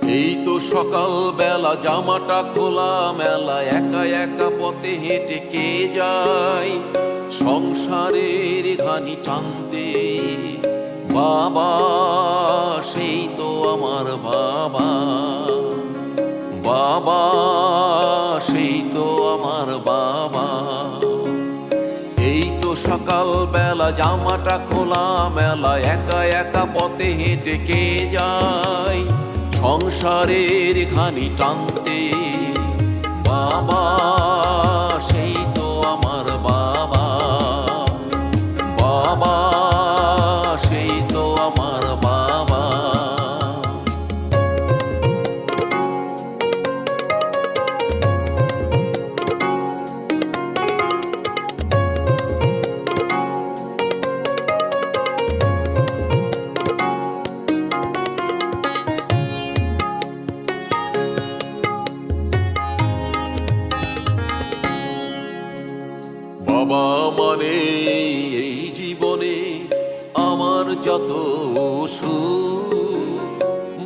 এই তো সকাল বেলা, জামাটা খোলা মেলা, একা একা পথে হেঁটে কে যায় সংসারের ঘানি টানতে। বাবা, সেই তো আমার বাবা, বাবা, সেই তো আমার বাবা। এই তো সকাল বেলা, জামাটা খোলা মেলা, একা একা পথে হেঁটে কে যায় সংসারের ঘানি টানতে। বাবা, সেই তো আমার বাবা, বাবা, সেই তো আমার বাবা। বাবা মানে এই জীবনে আমার যত সুখ,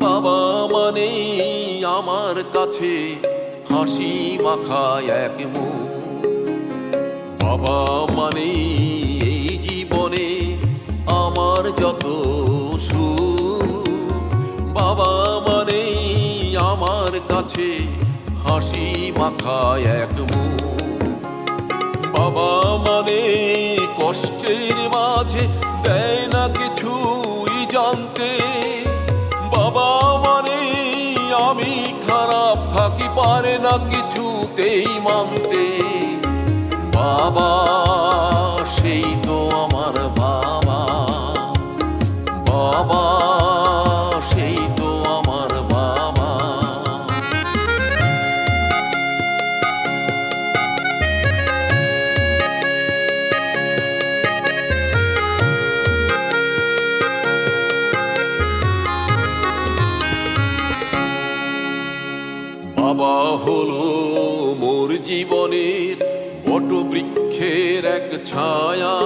বাবা মানে আমার কাছে হাসি মাখা এক মুখ। বাবা মানে এই জীবনে আমার যত সুখ, বাবা মানে আমার কাছে হাসি মাখা এক মুখ। বাবা মানে কষ্টের মাঝে দেয় না কিছুই জানতে। বাবা মানে আমি খারাপ থাকি পারে না কিছুতেই মানতে। বাবা, সেই তো আমার বাবা, বাবা, সেই তো আমার বাবা। বাবা হলো মোর জীবনের বটবৃক্ষের এক ছায়া।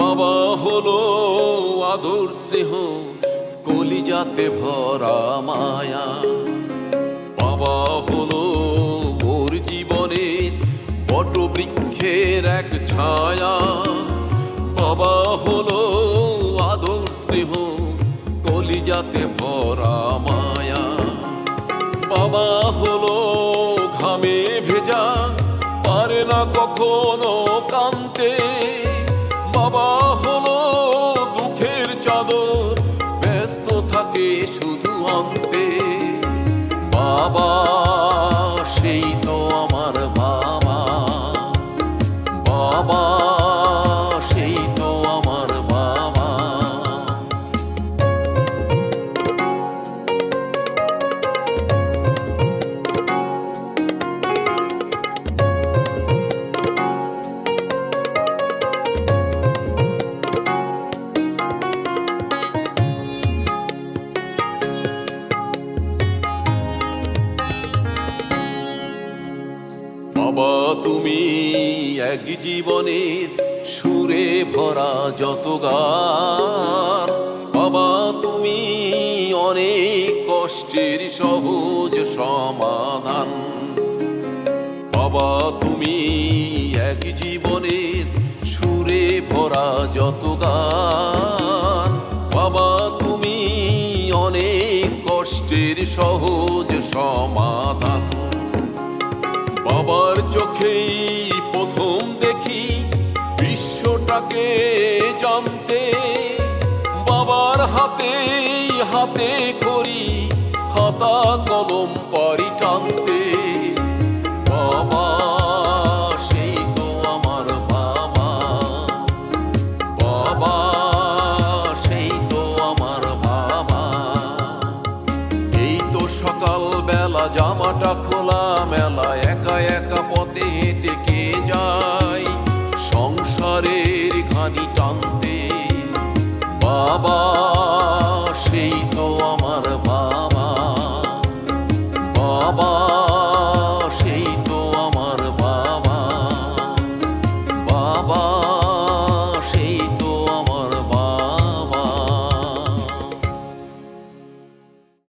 বাবা হলো আদর স্নেহ কলিজাতে ভরা মায়া। বাবা হলো মোর জীবনের বটবৃক্ষের এক ছায়া। বাবা হলো আদর স্নেহ কলিজাতে ভরা মায়া। বাবা হলো ঘামে ভেজা পারে না কখনো কাঁদতে। বাবা হলো দুঃখের চাদর ব্যস্ত থাকে শুধু আনতে। বাবা, সেই তো আমার বাবা, বাবা, সেই তো আমার বাবা। বাবা তুমি এক জীবনের সুরে ভরা যত গান। বাবা তুমি অনেক কষ্টের সহজ সমাধান। বাবা তুমি এক জীবনের সুরে ভরা যত গান। বাবা তুমি অনেক কষ্টের সহজ সমাধান। বাবার চোখেই প্রথম দেখি বিশ্বটাকে জানতে। বাবার হাতে হাতে করি খাতা কলম পারি টানতে। বাবা, সেই তো আমার বাবা, বাবা, সেই তো আমার বাবা। এই তো সকাল বেলা, জামাটা